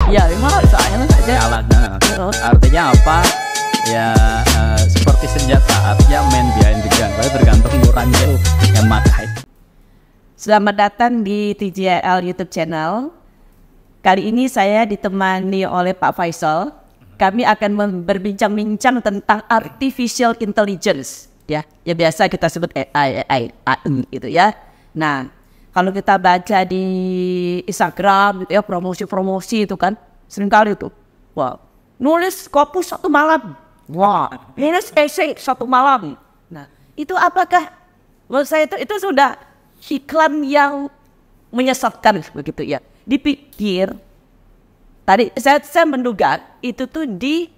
Ya memang soalnya saja. Alatnya. Artinya apa? Ya seperti senjata, artinya man behind the gun. Tergantung orangnya yang makai. Selamat datang di TJL YouTube channel. Kali ini saya ditemani oleh Pak Faisal. Kami akan berbincang-bincang tentang artificial intelligence, ya biasa kita sebut AI gitu ya. Nah, kalau kita baca di Instagram gitu ya, promosi itu kan seringkali tuh, wah, nulis Scopus 1 malam, wah, nulis essay 1 malam. Nah, itu apakah menurut saya itu sudah iklan yang menyesatkan begitu ya? Dipikir tadi saya menduga itu tuh diambil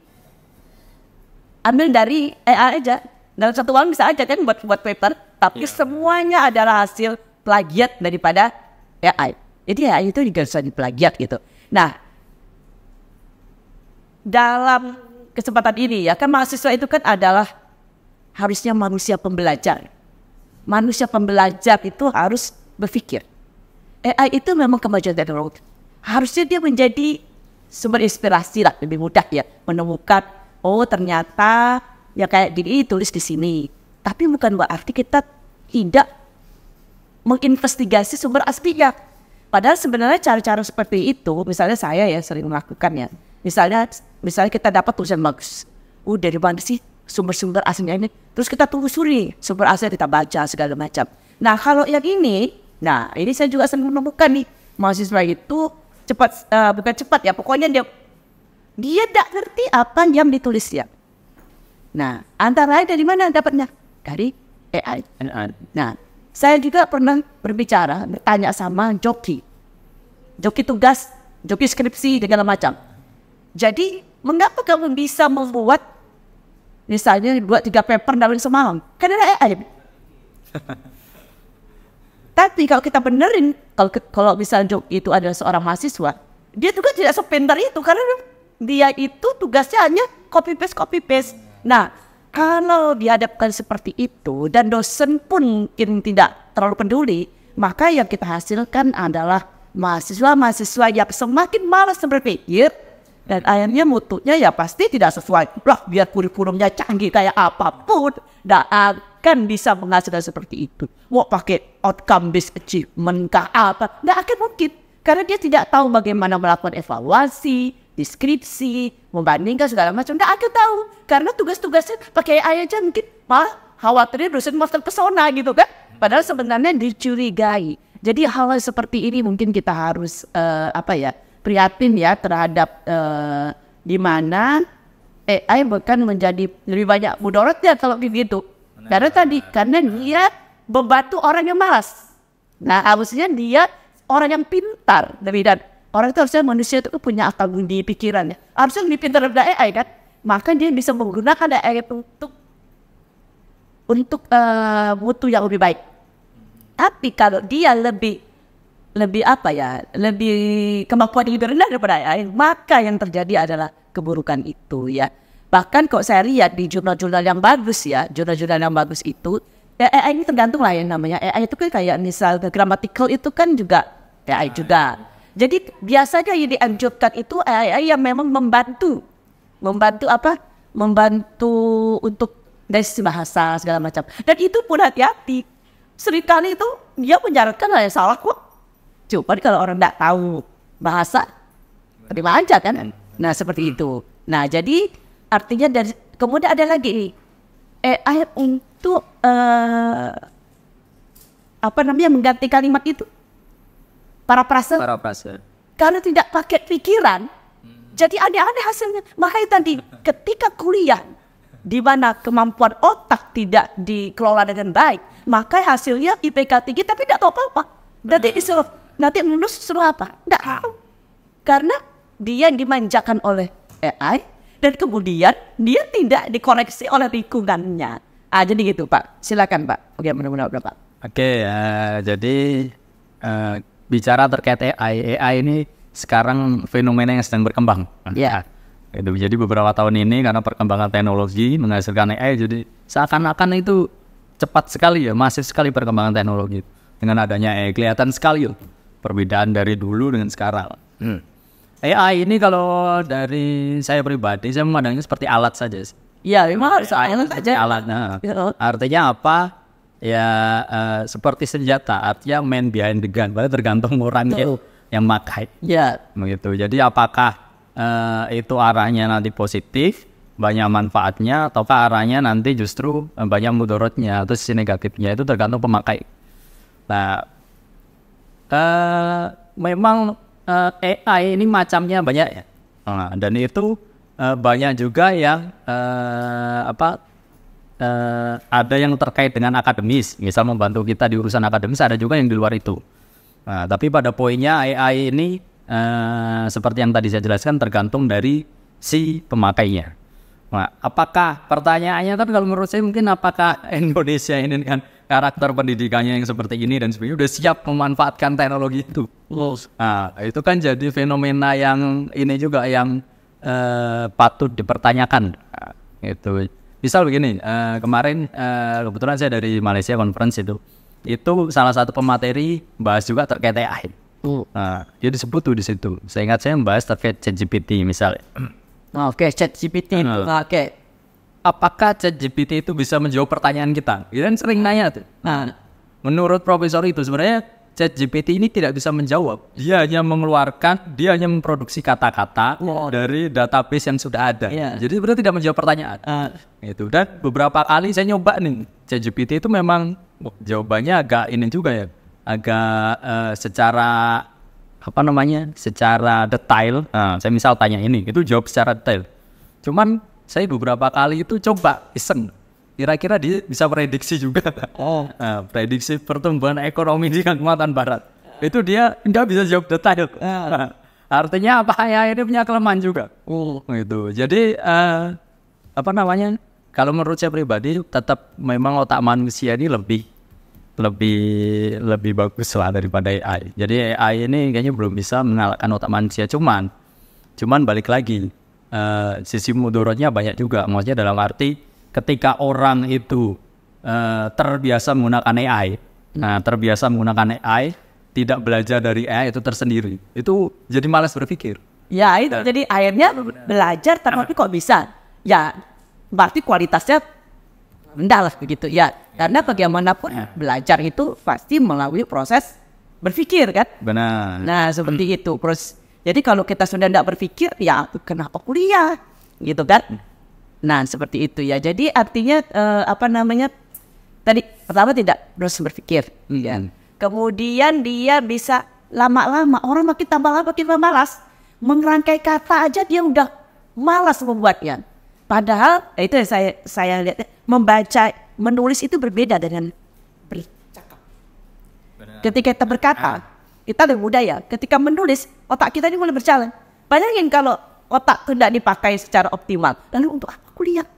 dari AI aja. Dalam 1 malam bisa aja kan buat paper, tapi semuanya adalah hasil plagiat daripada AI. Jadi AI itu juga bisa diplagiat gitu. Nah, dalam kesempatan ini ya kan mahasiswa itu kan adalah harusnya manusia pembelajar. Manusia pembelajar itu harus berpikir. AI itu memang kemajuan teknologi. Harusnya dia menjadi sumber inspirasi lah, lebih mudah ya menemukan, oh ternyata ya kayak gini tulis di sini. Tapi bukan berarti kita tidak menginvestigasi sumber aslinya. Padahal sebenarnya cara-cara seperti itu, misalnya saya ya sering melakukannya. Misalnya kita dapat tulisan bagus, dari mana sih sumber-sumber aslinya ini? Terus kita telusuri sumber aslinya, kita baca segala macam. Nah kalau yang ini, ini saya juga sering menemukan nih mahasiswa itu bukan cepat ya, pokoknya dia tidak ngerti apa yang ditulisnya. Nah, antara lain dari mana dapatnya? Dari AI. Nah, saya juga pernah bertanya sama joki tugas, joki skripsi, segala macam. Jadi, mengapa kamu bisa membuat, misalnya buat 3 paper dalam semalam? Karena AI. Tapi kalau kita benerin, kalau misalnya joki itu adalah seorang mahasiswa, dia juga tidak sepintar itu, karena dia itu tugasnya hanya copy paste. Nah, kalau dihadapkan seperti itu dan dosen pun mungkin tidak terlalu peduli, maka yang kita hasilkan adalah mahasiswa yang semakin malas berpikir dan akhirnya mutunya ya pasti tidak sesuai. Lah, biar kurikulumnya canggih kayak apapun, tidak akan bisa menghasilkan seperti itu. Mau pakai outcome based achievement kah apa? Tidak akan mungkin, karena dia tidak tahu bagaimana melakukan evaluasi, deskripsi, membandingkan segala macam. Tidak akan tahu, karena tugas-tugasnya pakai AI aja mungkin malah khawatirnya dosen malah terpesona gitu kan. Padahal sebenarnya dicurigai. Jadi hal seperti ini mungkin kita harus prihatin ya terhadap di mana AI bahkan menjadi lebih banyak mudaratnya kalau begitu. Karena dia membantu orang yang malas. Nah, harusnya dia orang yang pintar dan orang itu harusnya manusia itu punya akal budi pikirannya. Harusnya lebih pintar daripada AI kan. Maka dia bisa menggunakan AI untuk mutu yang lebih baik. Tapi kalau dia lebih kemampuan lebih rendah daripada AI, maka yang terjadi adalah keburukan itu ya. Bahkan kok saya lihat di jurnal-jurnal yang bagus ya, jurnal-jurnal yang bagus itu, AI ini tergantung lah yang namanya. AI itu kan kayak misalnya grammatical itu kan juga AI juga. Jadi biasanya yang dianjurkan itu AI yang memang membantu untuk dari sisi bahasa segala macam. Dan itu pun hati-hati. Seringkali itu dia menyarankan hal yang salah kok. Coba kalau orang tidak tahu bahasa, terima aja kan. Nah seperti itu. Nah jadi artinya kemudian ada lagi nih AI untuk mengganti kalimat itu. Parafrase. Karena tidak pakai pikiran, jadi aneh-aneh hasilnya. Makanya tadi ketika kuliah di mana kemampuan otak tidak dikelola dengan baik, maka hasilnya IPK tinggi tapi tidak tahu apa-apa. Nanti lulus suruh apa? Tidak tahu. Karena dia dimanjakan oleh AI dan kemudian dia tidak dikoreksi oleh lingkungannya. Jadi gitu Pak. Silakan Pak. Bagaimana Pak? Jadi bicara terkait AI ini sekarang fenomena yang sedang berkembang. Ya. Jadi beberapa tahun ini karena perkembangan teknologi menghasilkan AI, jadi seakan-akan itu cepat sekali ya, masif sekali perkembangan teknologi. Dengan adanya AI kelihatan sekali perbedaan dari dulu dengan sekarang. AI ini kalau dari saya pribadi, saya memandangnya seperti alat saja sih. Ya memang harus alat Seperti aja. alat, nah. Ya. Artinya apa? Ya seperti senjata, artinya man behind the gun. Berarti tergantung orangnya yang pakai. Ya. Begitu. Jadi apakah itu arahnya nanti positif, banyak manfaatnya, ataukah arahnya nanti justru banyak mudorotnya atau sisi negatifnya, itu tergantung pemakai. Nah, memang AI ini macamnya banyak ya. Nah, dan itu banyak juga yang ada yang terkait dengan akademis, misal membantu kita di urusan akademis, ada juga yang di luar itu. Nah, tapi pada poinnya AI ini seperti yang tadi saya jelaskan tergantung dari si pemakainya. Nah, apakah pertanyaannya kan kalau menurut saya mungkin apakah Indonesia ini dengan karakter pendidikannya yang seperti ini dan sebagainya udah siap memanfaatkan teknologi itu? Nah, itu kan jadi fenomena yang ini juga yang patut dipertanyakan. Nah, itu. Misal begini, kemarin kebetulan saya dari Malaysia conference itu salah satu pemateri bahas juga terkait AI. Nah, dia disebut tuh di situ. Saya ingat saya membahas terkait ChatGPT misalnya. Oke, ChatGPT. Oke. Apakah ChatGPT itu bisa menjawab pertanyaan kita? Kita kan sering nanya tuh. Nah, menurut profesor itu sebenarnya ChatGPT ini tidak bisa menjawab. Dia hanya mengeluarkan, dia hanya memproduksi kata-kata dari database yang sudah ada. Jadi sebenarnya tidak menjawab pertanyaan. Itu. Dan beberapa kali saya nyoba nih ChatGPT itu memang jawabannya agak ini juga ya, agak secara secara detail. Nah, saya misal tanya ini, itu jawab secara detail. Cuman saya beberapa kali itu coba iseng, kira-kira dia bisa prediksi juga. Nah, prediksi pertumbuhan ekonomi di Kalimantan Barat. Itu dia nggak bisa jawab detail. Artinya apa ya, ini punya kelemahan juga. Gitu. Jadi kalau menurut saya pribadi tetap memang otak manusia ini lebih bagus lah daripada AI. Jadi AI ini kayaknya belum bisa mengalahkan otak manusia. Cuman balik lagi, sisi mudorotnya banyak juga. Maksudnya dalam arti ketika orang itu terbiasa menggunakan AI, terbiasa menggunakan AI, tidak belajar dari AI itu tersendiri, itu jadi malas berpikir. Ya itu, jadi akhirnya belajar tapi kok bisa? Ya berarti kualitasnya rendah lah begitu ya. Karena bagaimanapun belajar itu pasti melalui proses berpikir kan. Benar. Nah seperti itu. Jadi kalau kita sudah tidak berpikir, ya kenapa kuliah gitu kan. Nah seperti itu ya. Jadi artinya tadi pertama tidak terus berpikir ya. Kemudian dia bisa lama-lama orang makin tambah malas. Mengerangkai kata aja dia udah malas membuatnya. Padahal itu yang saya lihat, membaca, menulis itu berbeda dengan bercakap. Ketika kita berkata, kita lebih mudah ya. Ketika menulis, otak kita ini mulai berjalan. Bayangin kalau otak itu tidak dipakai secara optimal, lalu untuk apa kuliah?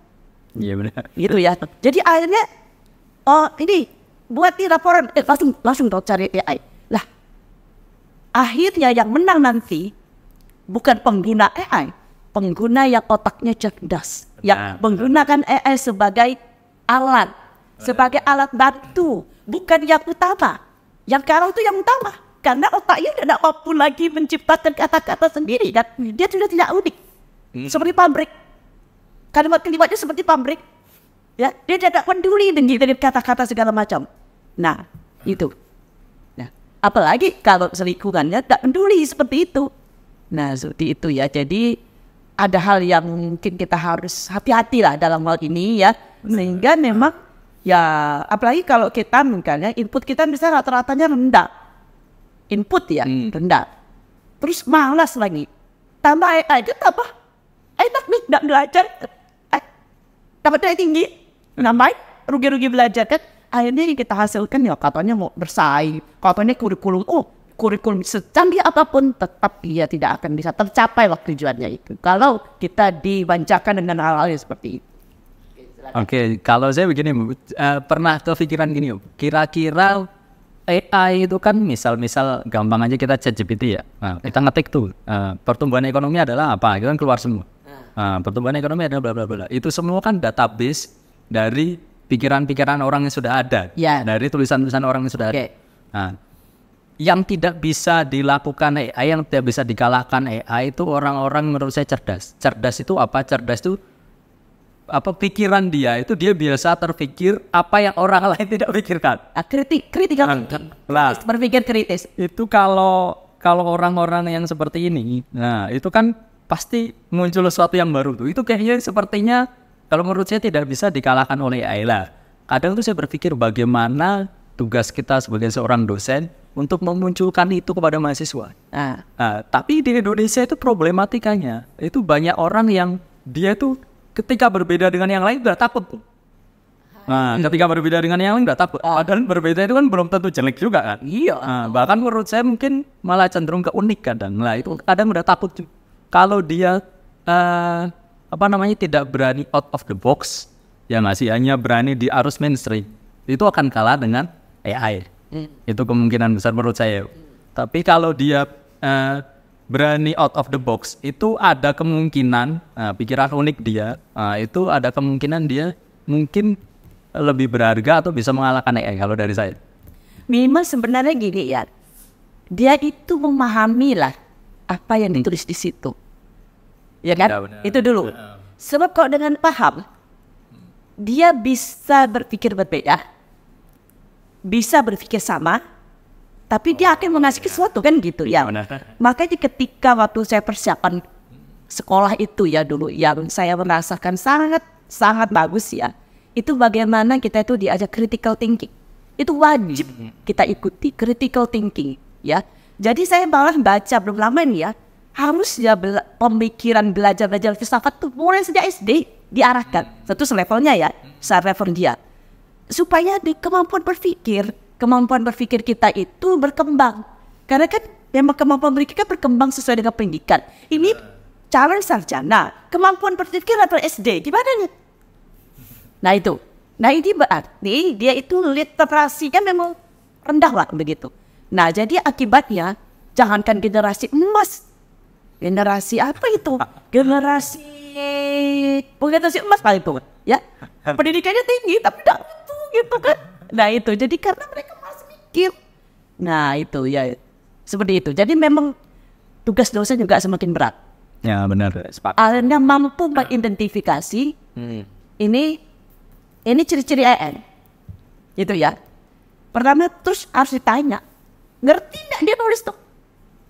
Iya benar. Gitu ya. Jadi akhirnya, ini buat di laporan, langsung cari AI. Lah, akhirnya yang menang nanti bukan pengguna AI, pengguna yang otaknya cerdas, yang menggunakan AI sebagai alat, sebagai alat bantu, bukan yang utama. Yang sekarang itu yang utama, karena otaknya tidak mampu lagi menciptakan kata-kata sendiri, dan dia sudah tidak unik, seperti pabrik. Kalimat-kalimatnya seperti pabrik, ya, dia tidak peduli dengan kata-kata segala macam. Nah, itu. Nah, apalagi kalau selingkuhannya tidak peduli seperti itu. Nah, seperti itu ya. Jadi ada hal yang mungkin kita harus hati-hati lah dalam hal ini ya. Sehingga memang ya, apalagi kalau kita misalnya input kita bisa rata-ratanya rendah. Input ya rendah. Terus malas lagi. Tambah AI itu apa? Enak nih, tidak belajar. Dapat nilai tinggi. Ngapain? Rugi-rugi belajar kan. Akhirnya yang kita hasilkan ya katanya mau bersaing. Katanya kurikulum secanggih apapun tetap dia tidak akan bisa tercapai waktu tujuannya itu kalau kita dibancakan dengan hal-hal yang seperti itu. Oke, kalau saya begini, pernah kepikiran gini, kira-kira AI itu kan misal gampang aja kita ChatGPT ya. Nah, kita ngetik tuh pertumbuhan ekonomi adalah apa, itu kan keluar semua. Pertumbuhan ekonomi adalah bla bla bla. Itu semua kan database dari pikiran-pikiran orang yang sudah ada, dari tulisan-tulisan orang yang sudah ada. Nah, yang tidak bisa dilakukan AI, yang tidak bisa dikalahkan AI itu orang-orang menurut saya cerdas. Cerdas itu apa? Cerdas itu apa, pikiran dia itu dia biasa terpikir apa yang orang lain tidak pikirkan. Kritikal Nah, berpikir kritis. itu kalau orang-orang yang seperti ini, nah itu kan pasti muncul sesuatu yang baru tuh. Itu kayaknya sepertinya kalau menurut saya tidak bisa dikalahkan oleh AI lah. Kadang tuh saya berpikir bagaimana tugas kita sebagai seorang dosen untuk memunculkan itu kepada mahasiswa. Nah, tapi di Indonesia itu problematikanya, itu banyak orang yang dia tuh ketika berbeda dengan yang lain udah takut tuh. Nah, ketika berbeda dengan yang lain udah takut. Padahal berbeda itu kan belum tentu jelek juga kan. Iya. Nah, bahkan menurut saya mungkin malah cenderung ke unik kadang. Nah, itu kadang udah takut tuh. Kalau dia tidak berani out of the box, ya masih hanya berani di arus mainstream, itu akan kalah dengan AI. Itu kemungkinan besar menurut saya. Tapi kalau dia berani out of the box, itu ada kemungkinan pikiran unik dia, itu ada kemungkinan dia mungkin lebih berharga atau bisa mengalahkan AI kalau dari saya. Memang sebenarnya gini ya, dia itu memahami lah apa yang ditulis di situ, ya kan? Ya, itu dulu. Sebab kalau dengan paham, dia bisa berpikir berbeda, bisa berpikir sama, tapi dia akan mengasih sesuatu kan gitu ya. Makanya ketika waktu saya persiapan sekolah itu ya dulu, yang saya merasakan sangat bagus ya, itu bagaimana kita itu diajak critical thinking. Itu wajib kita ikuti critical thinking ya. Jadi saya malah baca belum lama nih ya, harus ya pemikiran belajar filsafat tuh mulai sejak SD diarahkan. Satu selevelnya ya, selevel dia. Supaya di kemampuan berpikir kita itu berkembang. Karena kan memang kemampuan berpikir kan berkembang sesuai dengan pendidikan. Ini calon sarjana, kemampuan berpikir level SD, gimana nih? Nah itu. Nah ini berarti dia itu literasinya memang rendah lah begitu. Nah jadi akibatnya, jangankan generasi emas, generasi apa itu? Generasi emas pak itu, ya. Pendidikannya tinggi tapi tidak itu gitu kan. Nah itu jadi karena mereka masih mikir. Nah itu ya seperti itu. Jadi memang tugas dosen juga semakin berat. Ya benar. Anda mampu mengidentifikasi ini ciri-ciri EN, gitu ya. Pertama terus harus ditanya, ngerti nggak dia nulis tuh?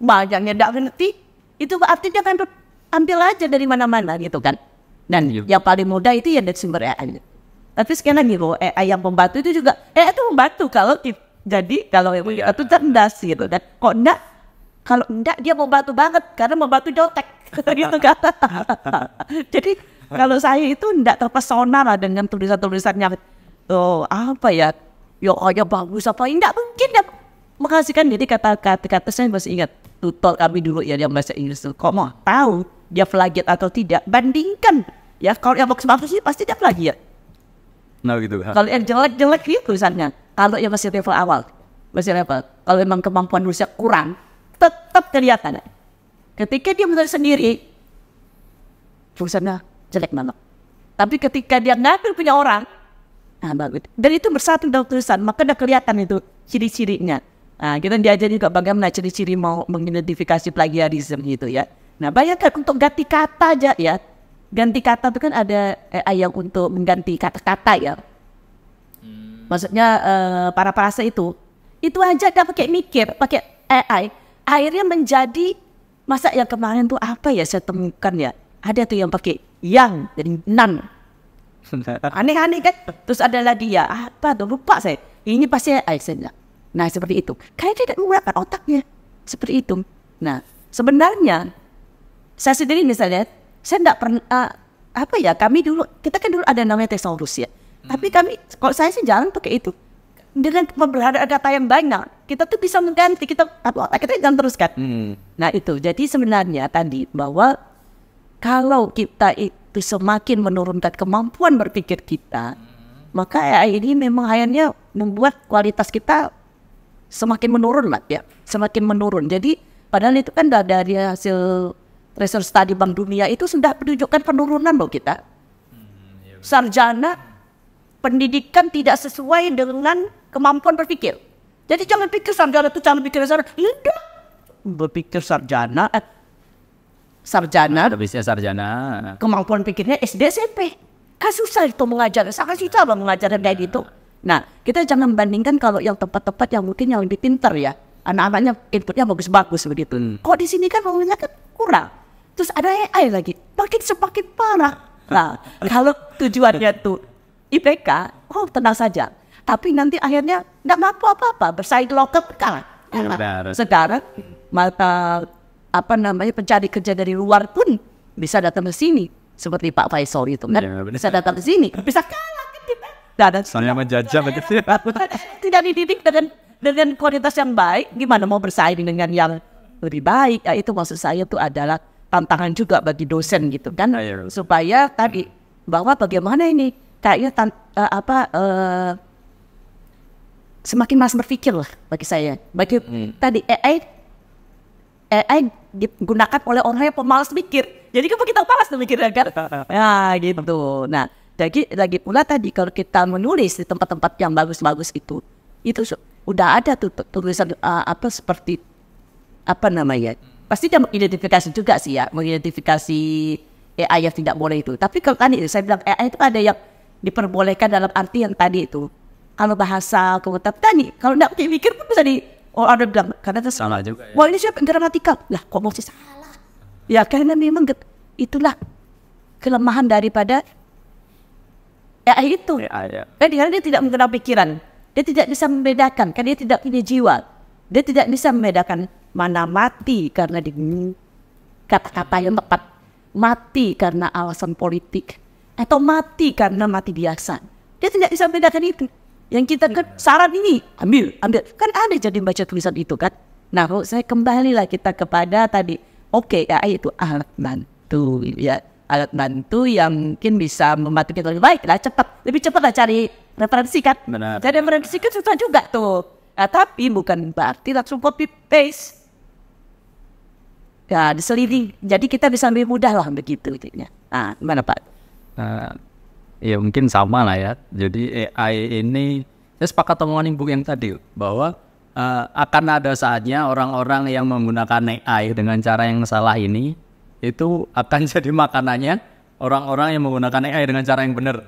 Banyaknya nggak ngerti, itu berarti dia akan ambil aja dari mana-mana gitu kan. Dan yang paling mudah itu ya dari sumber AI. Tapi sekarang lagi loh, AI yang membantu itu juga, AI itu membantu kalau itu cerdas gitu. Dan kok enggak, kalau enggak dia membantu banget, karena membantu jotek gitu kan. Jadi kalau saya itu enggak terpesona lah dengan tulisan-tulisannya, apa ya bagus apa, enggak mungkin ya menghasilkan. Jadi kata-kata saya masih ingat, tutor kami dulu ya, dia bahasa Inggris tuh, kok mau tahu dia plagiat atau tidak, bandingkan ya, kalau yang bagus-bagus sih pasti dia plagiat. Nah gitu. Kalau yang jelek-jelek itu tulisannya, kalau yang masih level awal, kalau memang kemampuan nulisnya kurang, tetap kelihatan. Ketika dia menulis sendiri, tulisannya jelek banget. Tapi ketika dia ngambil punya orang, bagus. Dan itu bersatu dalam tulisan, maka udah kelihatan itu ciri-cirinya. Nah, kita diajar juga bagaimana ciri-ciri mau mengidentifikasi plagiarisme gitu ya. Nah, bayangkan untuk ganti kata aja ya. Ganti kata itu kan ada AI yang untuk mengganti kata-kata ya. Maksudnya para frase itu aja gak pakai mikir, pakai AI. Akhirnya menjadi, masa yang kemarin tuh apa ya saya temukan ya. Ada tuh yang pakai yang jadi nan. Aneh-aneh kan. Terus ada lagi ya, apa tuh lupa saya. Ini pasti AI saya. Nah seperti itu. Kayak tidak menggunakan otaknya. Seperti itu. Nah sebenarnya saya sendiri misalnya, saya tidak pernah kita kan dulu ada namanya thesaurus ya. Tapi kalau saya sih jarang pakai itu. Dengan berada data yang banyak, kita tuh bisa mengganti, kita jangan teruskan. Nah itu, jadi sebenarnya tadi bahwa kalau kita itu semakin menurunkan kemampuan berpikir kita, maka AI ini memang akhirnya membuat kualitas kita semakin menurun lah ya, semakin menurun. Jadi padahal itu kan dari hasil research study Bank Dunia itu sudah menunjukkan penurunan loh kita. Sarjana pendidikan tidak sesuai dengan kemampuan berpikir. Jadi jangan pikir sarjana itu jangan pikir sarjana. Tidak. Berpikir sarjana, Bisa sarjana. kemampuan pikirnya SD SMP. Kan susah itu mengajar, sangat susah loh mengajar kayak gitu. Nah, kita jangan bandingkan kalau yang tempat-tempat yang mungkin yang lebih pintar ya. Anak-anaknya inputnya bagus-bagus begitu. Kok di sini kan momennya kan kurang. Terus ada AI lagi, makin semakin parah. Nah, kalau tujuannya tuh IPK, oh tenang saja. Tapi nanti akhirnya nggak mampu apa-apa, bersaing lokal kalah. Sekarang mata pencari kerja dari luar pun bisa datang ke sini, seperti Pak Faisal itu kan, bisa datang ke sini, bisa kalah kan kita. Dan Soalnya menjajah begitu ya. tidak dididik dengan kualitas yang baik, gimana mau bersaing dengan yang lebih baik? Ya, itu maksud saya itu adalah tantangan juga bagi dosen gitu kan, supaya tadi bahwa bagaimana ini kayaknya semakin mas berpikir lah bagi saya. Bagi tadi AI digunakan oleh orang yang pemalas mikir. Jadi kan kita malas mikirnya kan. Ya gitu. Nah, jadi lagi pula tadi kalau kita menulis di tempat-tempat yang bagus-bagus itu udah ada tuh tulisan seperti apa namanya. Pasti dia mengidentifikasi juga sih ya, mengidentifikasi AI yang tidak boleh itu. Tapi kalau tadi saya bilang AI itu ada yang diperbolehkan dalam arti yang tadi itu. Kalau bahasa komentar tadi, kalau tidak mikir pun bisa ada bilang karena itu salah juga ya. Wah ini siapa gramatikal lah, kok mau sih salah? Ya karena memang itulah kelemahan daripada AI itu. AI, ya. Karena dia tidak menggunakan pikiran, dia tidak bisa membedakan, kan dia tidak punya jiwa, dia tidak bisa membedakan mana mati karena kata-kata yang tepat, mati karena alasan politik, atau mati karena mati biasa. Dia tidak bisa membedakan itu. Yang kita kan saran ini ambil kan ada jadi baca tulisan itu kan. Nah kalau saya kembalilah kita kepada tadi, oke, AI itu alat bantu ya, alat bantu yang mungkin bisa membantu kita lebih baik lah, lebih cepat lah cari referensi kan. Benar. Cari referensi kan susah juga tuh. Nah, tapi bukan berarti langsung copy paste. Ya diselidiki, jadi kita bisa lebih mudah lah begitu intinya. Nah gimana Pak? Ya mungkin sama lah ya. Jadi AI ini, saya sepakat omongan Ibu yang tadi bahwa akan ada saatnya orang-orang yang menggunakan AI dengan cara yang salah ini itu akan jadi makanannya orang-orang yang menggunakan AI dengan cara yang benar.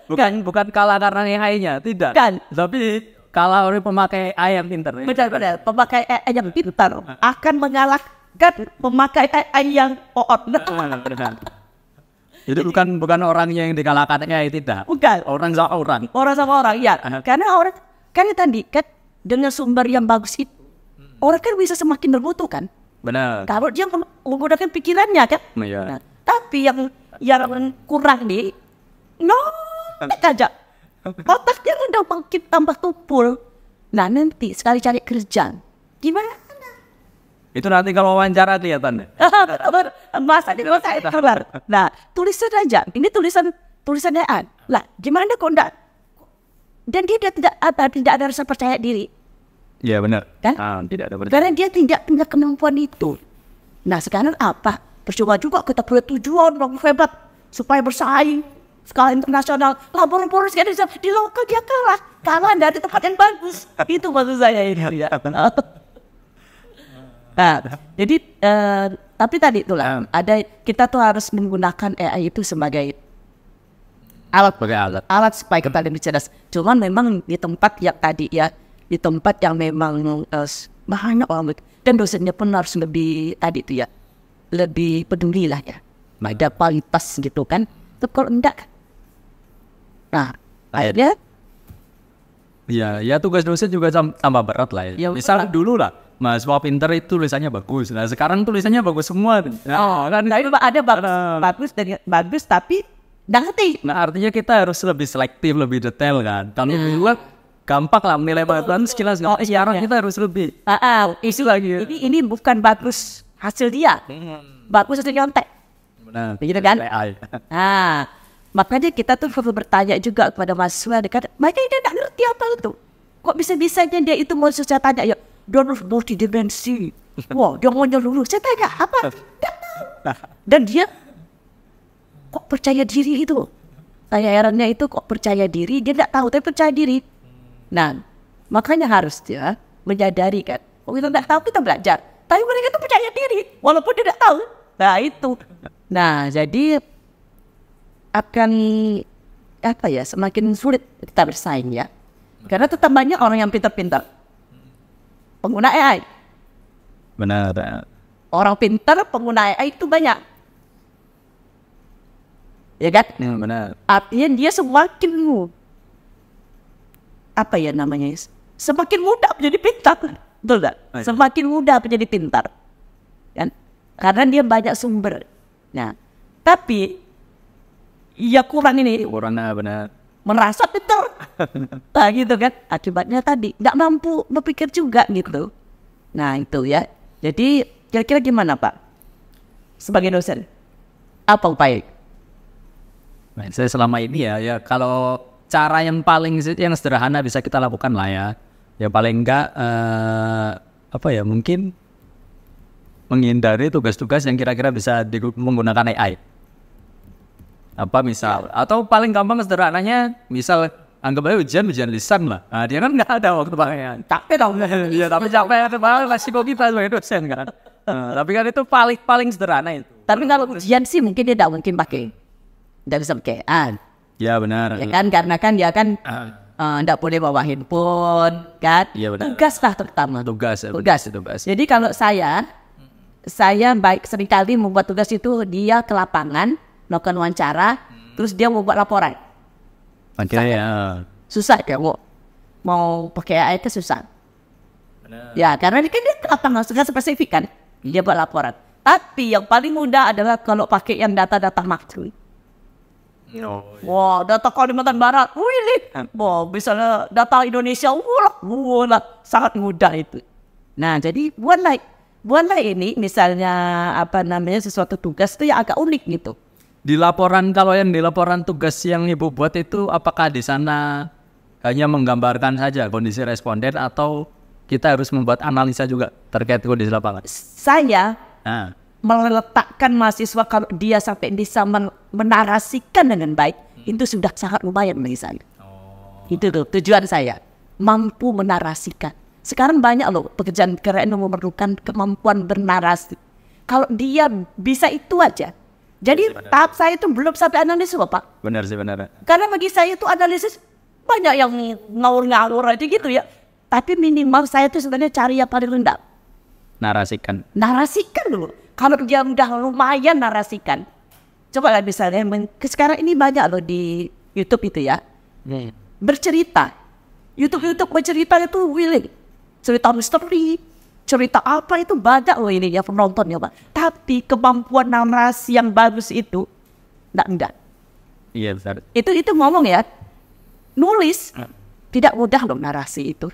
Bukan kalah karena AI-nya, tidak. Kan. Tapi kalah oleh pemakai AI yang pintar. Benar-benar, pemakai AI yang pintar akan mengalahkan pemakai AI yang benar. Jadi bukan orangnya yang dikalahkan AI, tidak. Bukan. Orang sama orang, ya. Karena orang kan tadi kan dengan sumber yang bagus itu, orang kan bisa semakin bermutu kan. Benar. Kalau dia menggunakan pikirannya kan. Iya. Nah, tapi yang kurang nih, aja. Otaknya udah makin tambah tumpul. Nah nanti sekali cari kerja, gimana? Itu nanti kalau wawancara kelihatan. Masa di saya kabar. Nah, tulisan aja. Ini tulisan AI. Lah, gimana kok enggak? Dan dia tidak ada rasa percaya diri. Iya benar. Kan? Tidak ada percaya. Karena dia tidak punya kemampuan itu. Nah, sekarang apa? Percuma juga kita punya tujuan yang hebat supaya bersaing skala internasional. Labor-labor sekali di lokal dia kalah dari tempat yang bagus. Itu maksud saya ini. Nah, jadi tapi tadi itulah ada kita tuh harus menggunakan AI itu sebagai alat supaya kita lebih cerdas. Cuman memang di tempat yang tadi ya, di tempat yang memang banyak orang dan dosennya pun harus lebih tadi itu ya, lebih peduli lah ya, ada kualitas gitu kan. Tapi kalau enggak, nah akhirnya ya tugas dosen juga tambah berat lah ya. Misalnya dulu lah mahasiswa pinter itu tulisannya bagus. Nah sekarang tulisannya bagus semua. Kan ada bagus tapi nggak ngerti. Nah artinya kita harus lebih selektif, lebih detail kan. Kalau dulu gampang lah menilai bahan sekilas. Sekarang kita harus lebih. Isu lagi. Ini bukan bagus hasil dia, bagus hasil nyontek. Benar. Begitu kan? Nah makanya kita tuh perlu bertanya juga kepada mahasiswa dekat. Mereka ini nggak ngerti apa itu. Kok bisa-bisanya dia itu mau saya tanya ya. Dia harus multidimensi. Wah, dia mau lulus. Saya tanya, apa? Dan dia kok percaya diri itu. Saya herannya itu kok percaya diri. Dia tidak tahu, tapi percaya diri. Nah, Makanya harus dia menyadari kan. Oh, kita tidak tahu, kita belajar. Tapi mereka tuh percaya diri, walaupun tidak tahu. Nah itu. Nah jadi akan apa ya, semakin sulit kita bersaing ya. Karena tetap banyak orang yang pintar-pintar. Pengguna AI. Benar. Orang pintar pengguna AI itu banyak. Ya kan? Ya, benar. Artinya dia semakin apa ya namanya? Semakin mudah menjadi pintar. Betul tak? Semakin mudah menjadi pintar. Kan? Karena dia banyak sumber. Nah, tapi ya kurang ini. Kurang benar. Merasa pintar. Nah gitu kan. Akibatnya tadi nggak mampu berpikir juga gitu. Nah itu ya. Jadi kira-kira gimana Pak? Sebagai dosen, apa upaya? Nah, saya selama ini ya kalau cara yang yang sederhana bisa kita lakukan lah ya. Ya paling enggak mungkin menghindari tugas-tugas yang kira-kira bisa menggunakan AI. Apa misal atau paling gampang sederhananya misal anggap aja ujian lisan lah. Nah, dia kan nggak ada waktu pakaian. Capek dong. Iya tapi capek itu malah resiko kita sebagai dosen kan. Tapi kan itu paling sederhana itu. Tapi kalau ujian sih mungkin dia tidak mungkin pakai. Tidak bisa pakai. Ya benar. Ya kan karena kan dia kan tidak boleh bawa handphone kan. Iya benar. Tugas lah terutama. Tugas. Jadi kalau saya baik seringkali membuat tugas itu dia ke lapangan melakukan wawancara, terus dia membuat laporan. Akhirnya susah ya mau pakai AI itu susah. Benar. Ya karena kan dia ke lapangan spesifik kan, dia buat laporan. Tapi yang paling mudah adalah kalau pakai yang data-data makro. Wah, data Kalimantan Barat, wah, misalnya data Indonesia, wah, sangat mudah itu. Nah, jadi buatlah ini, misalnya apa namanya sesuatu tugas itu yang agak unik gitu. Di laporan kalau yang di laporan tugas yang Ibu buat itu, apakah di sana hanya menggambarkan saja kondisi responden atau kita harus membuat analisa juga terkait kondisi lapangan? Saya meletakkan mahasiswa kalau dia sampai bisa menarasikan dengan baik, itu sudah sangat lumayan bagi saya. Itu tuh tujuan saya, mampu menarasikan. Sekarang banyak loh pekerjaan keren yang memerlukan kemampuan bernarasi. Kalau dia bisa itu aja. Jadi tahap saya itu belum sampai analisis Pak. Benar sih, benar. Karena bagi saya itu analisis banyak yang ngawur-ngawur aja gitu ya. Tapi minimal saya itu sebenarnya cari yang paling rendah. Narasikan dulu. Kalau dia udah lumayan narasikan, coba lah misalnya, sekarang ini banyak loh di YouTube itu ya, bercerita. YouTube bercerita itu willing. Cerita misteri, cerita apa itu banyak loh ini ya penontonnya Pak. Tapi kemampuan narasi yang bagus itu, enggak. Iya besar. Itu ngomong ya, nulis, tidak mudah loh narasi itu.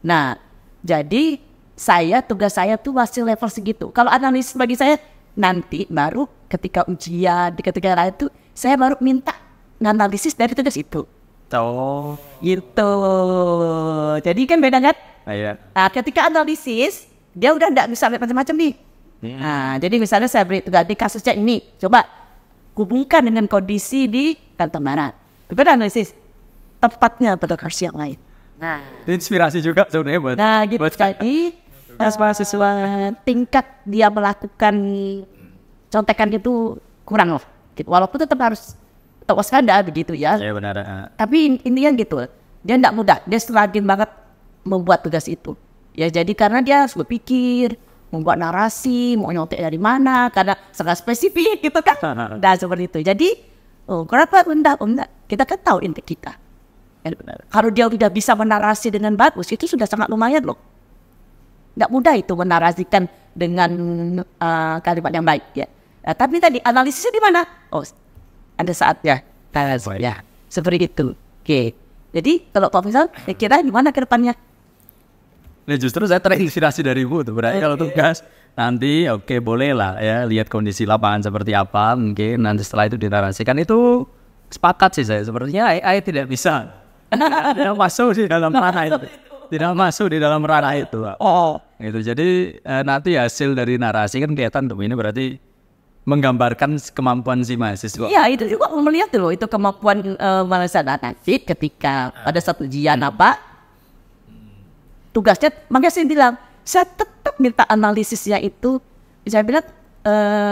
Nah, jadi tugas saya tuh masih level segitu. Kalau analisis bagi saya nanti baru ketika ujian, ketika lain itu saya baru minta nganalisis dari tugas itu. Gitu. Jadi kan beda kan? Iya. Nah, ketika analisis dia udah nggak bisa lihat macam-macam nih. Nah, jadi misalnya saya beri tugas di kasusnya ini, coba hubungkan dengan kondisi di Kalimantan Barat. Tapi analisis tepatnya pada kasus yang lain. Nah, inspirasi juga sebenarnya buat. Nah, gitu. Jadi mahasiswa tingkat dia melakukan contekan itu kurang loh. Walaupun tetap harus waspada begitu ya. Iya benar. Tapi intinya gitu, dia tidak mudah, dia struggling banget membuat tugas itu. Ya jadi karena dia harus berpikir, membuat narasi, mau nyontek dari mana, karena sangat spesifik gitu kan. Nah seperti itu. Jadi, kenapa enggak? Kita kan tahu inti kita. Kalau dia udah bisa menarasi dengan bagus, itu sudah sangat lumayan loh. Nggak mudah itu menarasikan dengan kalimat yang baik ya. Tapi tadi analisisnya di mana? Oh, ada saatnya. Ya, seperti itu. Oke. Jadi kalau Pak Faisal, kira gimana ke depannya? Nah justru saya terinspirasi dari Ibu tuh. Berarti kalau tugas nanti boleh lah ya lihat kondisi lapangan seperti apa. Mungkin nanti setelah itu dinarasikan. Itu sepakat sih saya. Sepertinya AI tidak bisa. Tidak masuk di dalam ranah itu. Tidak masuk di dalam ranah itu. Gitu. Jadi nanti hasil dari narasi kan kelihatan tuh ini berarti menggambarkan kemampuan si mahasiswa. Iya itu juga melihat loh itu kemampuan mahasiswa nanti ketika pada satu ujian apa tugasnya, makanya saya bilang, saya tetap minta analisisnya itu. Saya bilang,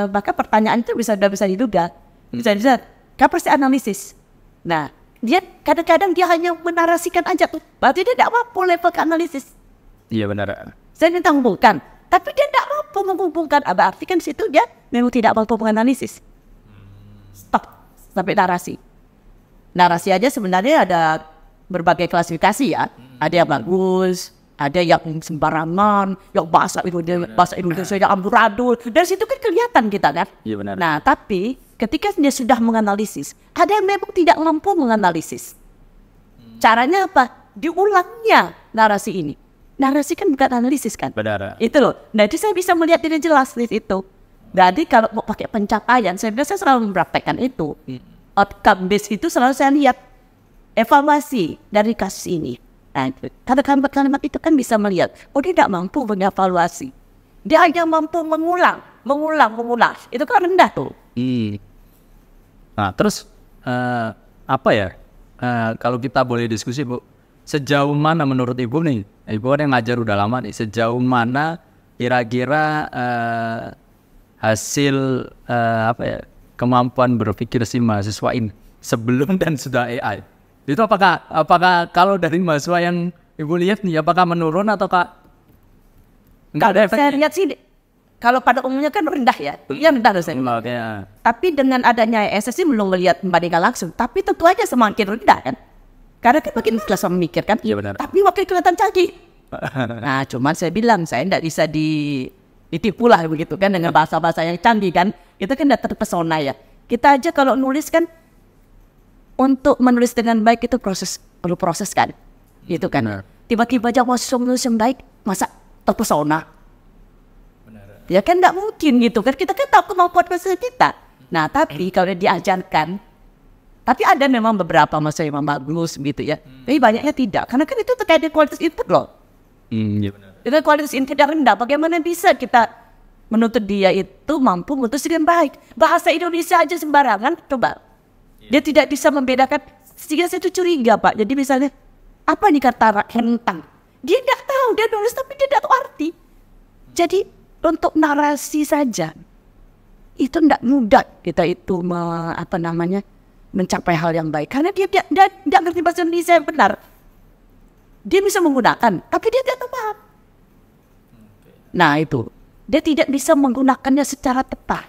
maka pertanyaan itu bisa diduga. Bisa, kan pasti analisis. Nah, dia kadang-kadang dia hanya menarasikan aja tuh, berarti dia tidak mampu level ke analisis. Iya benar. Saya minta hubungkan, tapi dia tidak mampu menghubungkan. Berarti kan situ dia memang tidak mampu menganalisis. Stop sampai narasi. Narasi aja sebenarnya ada berbagai klasifikasi ya. Ada yang bagus, ada yang sembarangan, yang bahasa Indonesia yang amburadul. Dari situ kan kelihatan kita kan. Iya benar. Nah, tapi ketika dia sudah menganalisis, ada yang memang tidak mampu menganalisis. Caranya apa? Diulangnya narasi ini. Narasi kan bukan analisis kan? Benar. Itu loh. Nah, jadi saya bisa melihat dengan jelas di situ. Jadi kalau mau pakai pencapaian, saya bilang saya selalu mempraktekkan itu. Outcome base itu selalu saya lihat evaluasi dari kasus ini. Nah, kalimat itu kan bisa melihat, oh dia tidak mampu mengevaluasi. Dia hanya mampu mengulang. Itu kan rendah tuh. Nah, terus apa ya? Kalau kita boleh diskusi, Bu, sejauh mana menurut Ibu nih? Ibu kan yang ngajar udah lama nih. Sejauh mana kira-kira hasil kemampuan berpikir si mahasiswa ini sebelum dan sudah AI? Itu apakah kalau dari mahasiswa yang Ibu lihat nih, apakah menurun ataukah enggak ada efeknya? Saya lihat sih, kalau pada umumnya kan rendah ya. Iya rendah loh saya. Tapi dengan adanya SSC belum melihat membandingkan langsung. Tapi tentu aja semakin rendah kan. Karena kan makin kelas memikirkan. Iya benar. Tapi makin kelihatan canggih. Nah, cuman saya bilang saya tidak bisa ditipu lah begitu kan dengan bahasa-bahasa yang canggih kan. Itu kan udah terpesona ya. Kita aja kalau nulis kan, untuk menulis dengan baik itu perlu proses kan. Gitu kan. Tiba-tiba aja mau menulis yang baik, masa terpesona? Ya kan nggak mungkin gitu kan, kita kan tahu kemampuan bahasa kita. Nah tapi kalau diajarkan, tapi ada memang beberapa masa yang bagus gitu ya, tapi banyaknya tidak, karena kan itu terkait dengan kualitas input loh. Iya benar. Itu kualitas input yang rendah, bagaimana bisa kita menuntut dia itu mampu menulis dengan baik? Bahasa Indonesia aja sembarangan, coba. Dia tidak bisa membedakan, sehingga saya tuh curiga Pak, jadi misalnya, apa nih kata rentang? Dia tidak tahu, dia nulis tapi dia tidak tahu arti. Jadi untuk narasi saja itu tidak mudah kita itu mencapai hal yang baik karena dia tidak ngerti bahasa Indonesia yang benar. Dia bisa menggunakan tapi dia tidak paham. Nah itu dia tidak bisa menggunakannya secara tepat.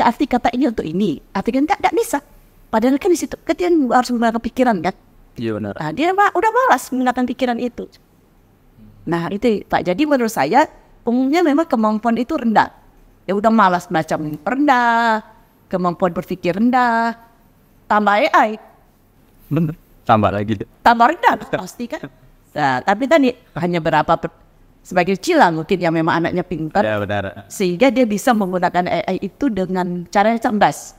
Arti kata ini untuk ini, artinya tidak bisa. Padahal kan di situ kan dia harus menggunakan pikiran kan. Iya benar. Nah, dia udah malas menggunakan pikiran itu. Nah itu Pak, jadi menurut saya umumnya memang kemampuan itu rendah. Ya udah malas macam rendah, kemampuan berpikir rendah, tambah AI. Bener, tambah lagi deh. Tambah rendah pasti kan. Nah, tapi tadi hanya sebagai kecil lah mungkin yang memang anaknya pintar. Ya benar. Sehingga dia bisa menggunakan AI itu dengan cara yang cerdas.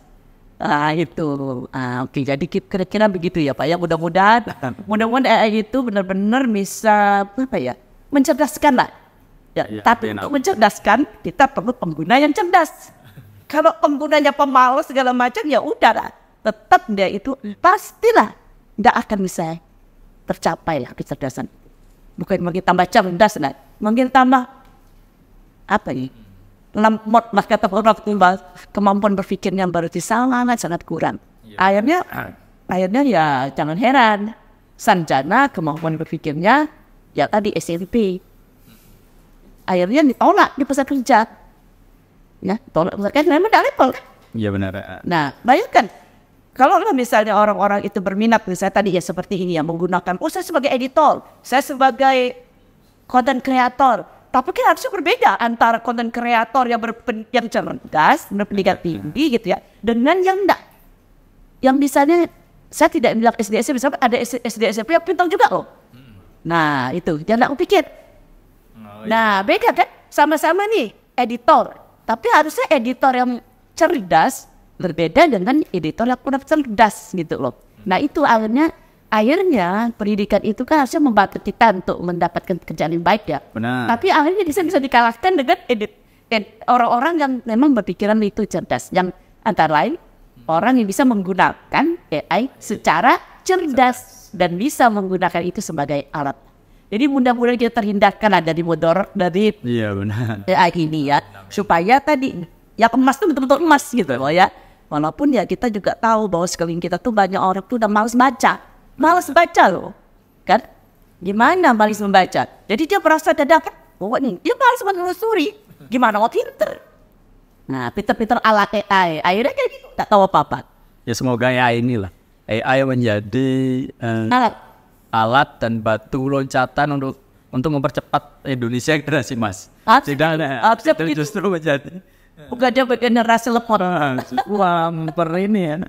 Nah itu, oke. Jadi kira-kira begitu ya Pak. Ya mudah-mudahan AI itu benar-benar bisa mencerdaskan lah. Ya, tapi untuk mencerdaskan kita perlu pengguna yang cerdas. Kalau penggunanya pemalas segala macam ya udah lah. Tetap dia itu pastilah tidak akan bisa tercapai lah kecerdasan. Bukan makin tambah cerdas lah, makin tambah lemot lah kata orang, kemampuan berpikirnya berarti sangat kurang. Akhirnya ya jangan heran sarjana kemampuan berpikirnya ya tadi SMP. Akhirnya ditolak di pasar kerja. Ya, tolak pasar kerja memang tidak level kan? Iya benar. Nah, bayangkan kalau misalnya orang-orang itu berminat misalnya tadi ya seperti ini ya menggunakan, saya sebagai editor, saya sebagai content creator. Tapi kan harusnya berbeda antara content creator yang cerdas, berpendidikan tinggi gitu ya, dengan yang enggak. Yang misalnya saya tidak bilang SD SMP, misalnya ada SD SMP yang pintar juga loh. Nah itu, jangan pikir. Nah beda kan, sama-sama nih editor, tapi harusnya editor yang cerdas berbeda dengan editor yang kurang cerdas gitu loh. Nah itu akhirnya pendidikan itu kan harusnya membantu kita untuk mendapatkan kerjaan yang baik ya. Benar. Tapi akhirnya bisa dikalahkan dengan orang-orang yang memang berpikiran itu cerdas, yang antara lain orang yang bisa menggunakan AI secara cerdas dan bisa menggunakan itu sebagai alat Jadi mudah-mudahan kita terhindarkan lah dari mudarat dari Iya benar. AI ini ya, supaya tadi yang emas tuh betul-betul emas gitu loh ya. Walaupun ya kita juga tahu bahwa sekeliling kita tuh banyak orang tuh udah malas baca loh, kan? Gimana malas membaca? Jadi dia merasa dadakan, bahwa nih dia malas menelusuri, gimana mau pinter? Nah, pinter-pinter ala AI, akhirnya kayak gitu, tak tahu apa-apa. Ya semoga AI inilah AI menjadi alat dan batu loncatan untuk mempercepat Indonesia generasi emas. Tidak ada, itu justru menjadi bukan dia generasi lemot. Wah, ini ya.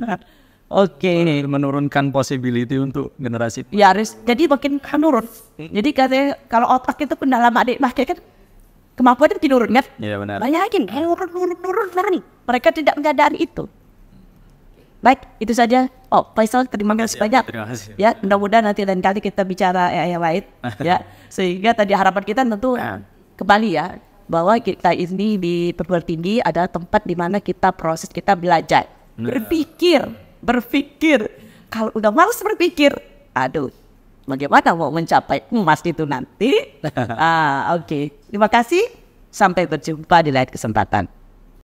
Oke, menurunkan possibility untuk generasi. Ya harus, jadi makin menurun. Jadi katanya kalau otak itu pendalaman adik kan kemampuan itu turun kan? Iya benar. Banyakin, turun nih. Mereka tidak menyadari itu. Baik, itu saja. Oh, Faisal, terima kasih banyak. Terima kasih. Ya, mudah-mudahan nanti lain kali kita bicara yang lain. Ya, sehingga tadi harapan kita tentu kembali ya, bahwa kita ini di perguruan tinggi adalah tempat di mana kita proses kita belajar, berpikir. Kalau udah malas berpikir, aduh, bagaimana mau mencapai emas itu nanti? Oke. Terima kasih. Sampai berjumpa di lain kesempatan.